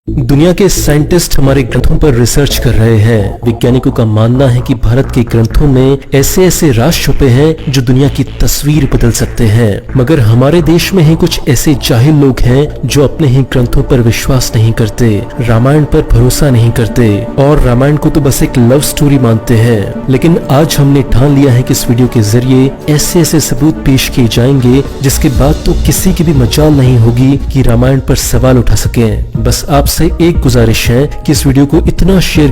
दुनिया के साइंटिस्ट हमारे ग्रंथों पर रिसर्च कर रहे हैं। वैज्ञानिकों का मानना है कि भारत के ग्रंथों में ऐसे ऐसे राज छुपे हैं जो दुनिया की तस्वीर बदल सकते हैं। मगर हमारे देश में ही कुछ ऐसे जाहिल लोग हैं जो अपने ही ग्रंथों पर विश्वास नहीं करते, रामायण पर भरोसा नहीं करते और रामायण को तो बस एक लव स्टोरी मानते हैं। लेकिन आज हमने ठान लिया है कि इस वीडियो के जरिए ऐसे ऐसे सबूत पेश किए जाएंगे जिसके बाद तो किसी की भी मजाल नहीं होगी कि रामायण पर सवाल उठा सकें। बस आपसे एक गुजारिश है कि इस वीडियो को इतना शेयर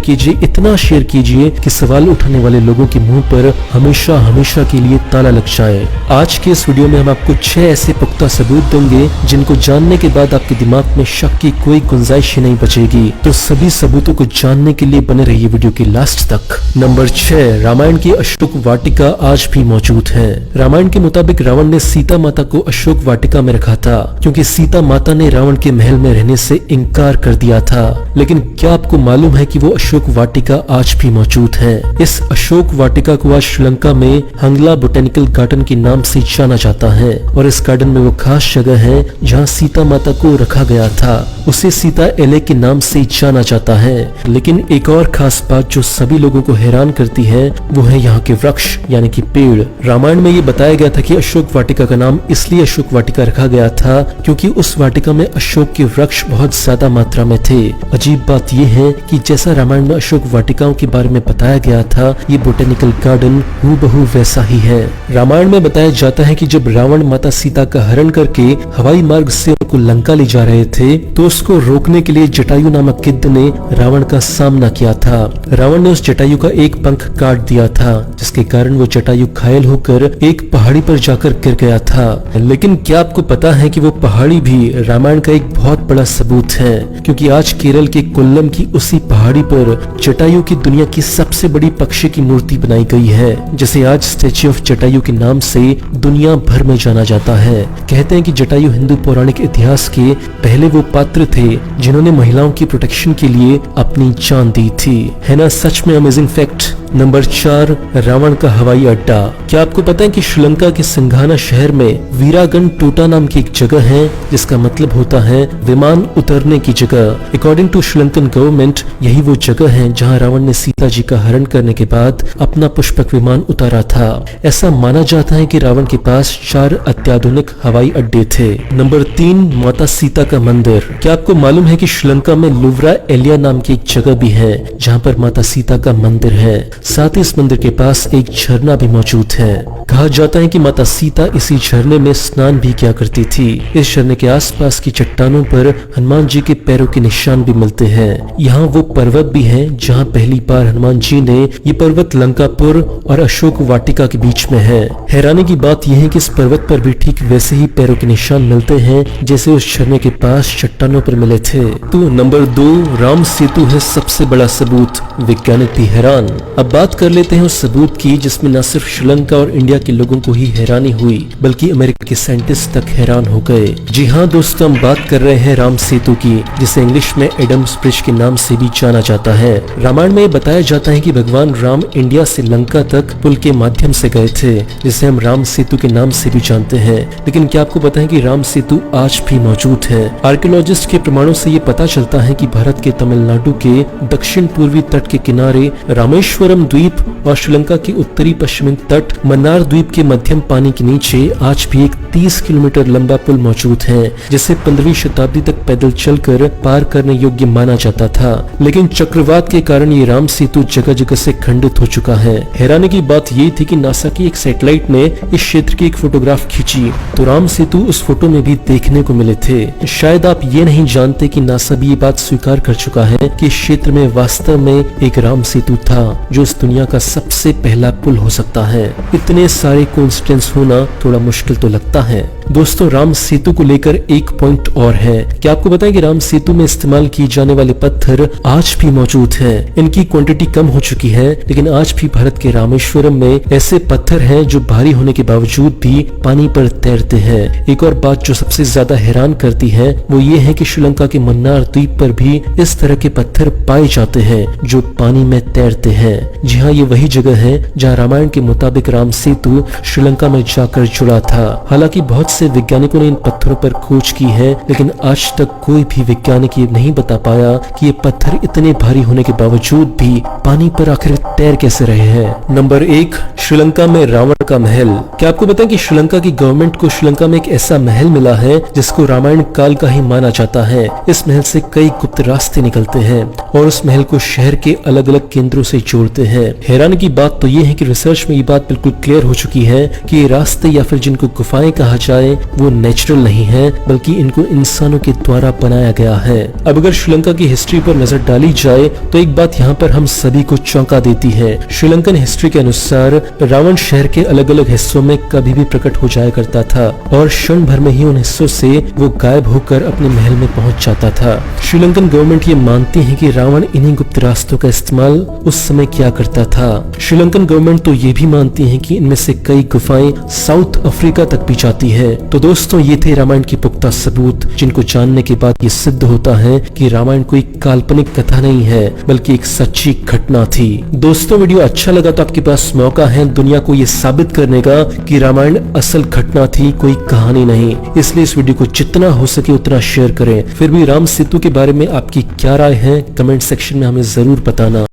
कीजिए कि सवाल उठाने वाले लोगों के मुंह पर हमेशा हमेशा के लिए ताला लग जाए। आज के इस वीडियो में हम आपको 6 ऐसे पुख्ता सबूत देंगे जिनको जानने के बाद आपके दिमाग में शक की कोई गुंजाइश ही नहीं बचेगी। तो सभी सबूतों को जानने के लिए बने रहिए वीडियो के लास्ट तक। नंबर 6, रामायण की अशोक वाटिका आज भी मौजूद है। रामायण के मुताबिक रावण ने सीता माता को अशोक वाटिका में रखा था क्योंकि सीता माता ने रावण के महल में रहने से इनकार कर दिया था। लेकिन क्या आपको मालूम है कि वो अशोक वाटिका आज भी मौजूद है? इस अशोक वाटिका को आज श्रीलंका में हंगला बोटेनिकल गार्डन के नाम से जाना जाता है और इस गार्डन में वो खास जगह है जहाँ सीता माता को रखा गया था। उसे सीता एले के नाम से जाना जाता है। लेकिन एक और खास बात जो सभी लोगों को हैरान करती है वो है यहाँ के वृक्ष यानी कि पेड़। रामायण में ये बताया गया था कि अशोक वाटिका का नाम इसलिए अशोक वाटिका रखा गया था क्योंकि उस वाटिका में अशोक के वृक्ष बहुत ज्यादा मात्रा में थे। अजीब बात यह है कि जैसा रामायण में अशोक वाटिकाओं के बारे में बताया गया था, ये बोटेनिकल गार्डन हूबहू वैसा ही है। रामायण में बताया जाता है कि जब रावण माता सीता का हरण करके हवाई मार्ग से उनको लंका ले जा रहे थे तो उसको रोकने के लिए जटायु नामक गिद्ध ने रावण का सामना किया था। रावण ने उस जटायु का एक पंख काट दिया था जिसके कारण वो जटायु घायल होकर एक पहाड़ी पर जाकर गिर गया था। लेकिन क्या आपको पता है कि वो पहाड़ी भी रामायण का एक बहुत बड़ा सबूत है क्योंकि आज केरल के कोल्लम की उसी पहाड़ी पर जटायु की दुनिया की सबसे बड़ी पक्षी की मूर्ति बनाई गई है जिसे आज स्टैच्यू ऑफ जटायु के नाम से दुनिया भर में जाना जाता है। कहते हैं कि जटायु हिंदू पौराणिक इतिहास के पहले वो पात्र थे जिन्होंने महिलाओं की प्रोटेक्शन के लिए अपनी जान दी थी। है ना सच में अमेजिंग फैक्ट। नंबर 4, रावण का हवाई अड्डा। क्या आपको पता है कि श्रीलंका के सिंघाना शहर में वीरागन टोटा नाम की एक जगह है जिसका मतलब होता है विमान उतरने की जगह। अकॉर्डिंग टू श्रीलंकन गवर्नमेंट यही वो जगह है जहां रावण ने सीता जी का हरण करने के बाद अपना पुष्पक विमान उतारा था। ऐसा माना जाता है कि रावण के पास 4 अत्याधुनिक हवाई अड्डे थे। नंबर 3, माता सीता का मंदिर। क्या आपको मालूम है कि श्रीलंका में लुवरा एलिया नाम की एक जगह भी है जहाँ पर माता सीता का मंदिर है। साथ ही इस मंदिर के पास एक झरना भी मौजूद है। कहा जाता है कि माता सीता इसी झरने में स्नान भी किया करती थी। इस झरने के आसपास की चट्टानों पर हनुमान जी के पैरों के निशान भी मिलते हैं। यहाँ वो पर्वत भी है जहाँ पहली बार हनुमान जी ने ये पर्वत लंकापुर और अशोक वाटिका के बीच में है। हैरानी की बात यह है कि इस पर्वत पर भी ठीक वैसे ही पैरों के निशान मिलते हैं जैसे उस झरने के पास चट्टानों पर मिले थे। तो नंबर 2, राम सेतु है सबसे बड़ा सबूत। वैज्ञानिक भी हैरान। अब बात कर लेते हैं उस सबूत की जिसमें न सिर्फ श्रीलंका और इंडिया के लोगों को ही हैरानी हुई बल्कि अमेरिका के साइंटिस्ट तक हैरान हो गए। जी हाँ दोस्तों, हम बात कर रहे हैं राम सेतु की जिसे इंग्लिश में एडम्स ब्रिज के नाम से भी जाना जाता है। रामायण में बताया जाता है कि भगवान राम इंडिया से लंका तक पुल के माध्यम से गए थे जिसे हम राम सेतु के नाम से भी जानते हैं। लेकिन क्या आपको पता है कि राम सेतु आज भी मौजूद है? आर्कियोलॉजिस्ट के प्रमाणों से ये पता चलता है कि भारत के तमिलनाडु के दक्षिण पूर्वी तट के किनारे रामेश्वरम द्वीप और श्रीलंका के उत्तरी पश्चिमी तट मन्नार द्वीप के मध्यम पानी के नीचे आज भी एक 30 किलोमीटर लंबा पुल मौजूद है जिसे 15वीं शताब्दी तक पैदल चलकर पार करने योग्य माना जाता था। लेकिन चक्रवात के कारण ये राम सेतु जगह जगह से खंडित हो चुका है। हैरानी की बात ये थी कि नासा की एक सैटेलाइट ने इस क्षेत्र की एक फोटोग्राफ खींची तो राम सेतु उस फोटो में भी देखने को मिले थे। शायद आप ये नहीं जानते कि नासा भी ये बात स्वीकार कर चुका है कि इस क्षेत्र में वास्तव में एक राम सेतु था जो इस दुनिया का सबसे पहला पुल हो सकता है। इतने सारे कोइंसिडेंस होना थोड़ा मुश्किल तो लगता है। दोस्तों, राम सेतु को लेकर एक पॉइंट और है। क्या आपको पता है कि राम सेतु में इस्तेमाल किए जाने वाले पत्थर आज भी मौजूद हैं? इनकी क्वांटिटी कम हो चुकी है लेकिन आज भी भारत के रामेश्वरम में ऐसे पत्थर हैं जो भारी होने के बावजूद भी पानी पर तैरते हैं। एक और बात जो सबसे ज्यादा हैरान करती है वो ये है कि श्रीलंका के मन्नार द्वीप पर भी इस तरह के पत्थर पाए जाते हैं जो पानी में तैरते हैं। जी हाँ, ये वही जगह है जहाँ रामायण के मुताबिक राम सेतु श्रीलंका में जाकर जुड़ा था। हालांकि बहुत से वैज्ञानिकों ने इन पत्थरों पर खोज की है, लेकिन आज तक कोई भी वैज्ञानिक ये नहीं बता पाया कि ये पत्थर इतने भारी होने के बावजूद भी पानी पर आखिर तैर कैसे रहे हैं। नंबर 1, श्रीलंका में रावण का महल। क्या आपको पता है कि श्रीलंका की गवर्नमेंट को श्रीलंका में एक ऐसा महल मिला है जिसको रामायण काल का ही माना जाता है। इस महल से कई गुप्त रास्ते निकलते हैं और उस महल को शहर के अलग अलग केंद्रों से जोड़ते हैं। हैरानी की बात तो ये है कि रिसर्च में ये बात बिल्कुल क्लियर हो चुकी है कि ये रास्ते या फिर जिनको गुफाएं कहा जाए वो नेचुरल नहीं है, बल्कि इनको इंसानों के द्वारा बनाया गया है। अब अगर श्रीलंका की हिस्ट्री पर नजर डाली जाए तो एक बात यहाँ पर हम सभी को चौंका देती है। श्रीलंकन हिस्ट्री के अनुसार रावण शहर के अलग अलग हिस्सों में कभी भी प्रकट हो जाया करता था और क्षण भर में ही उन हिस्सों से वो गायब होकर अपने महल में पहुंच जाता था। श्रीलंकन गवर्नमेंट ये मानती है कि रावण इन्हीं गुप्त रास्तों का इस्तेमाल उस समय किया करता था। श्रीलंकन गवर्नमेंट तो ये भी मानती है कि इनमें से कई गुफाएं साउथ अफ्रीका तक भी जाती है। तो दोस्तों ये थे रामायण के पुख्ता सबूत, जिनको जानने के बाद ये सिद्ध होता है कि रामायण कोई काल्पनिक कथा नहीं है बल्कि एक सच्ची घटना थी। दोस्तों वीडियो अच्छा लगा तो आपके पास मौका है दुनिया को ये साबित करने का कि रामायण असल घटना थी, कोई कहानी नहीं। इसलिए इस वीडियो को जितना हो सके उतना शेयर करें। फिर भी राम सेतु के बारे में आपकी क्या राय है कमेंट सेक्शन में हमें जरूर बताना।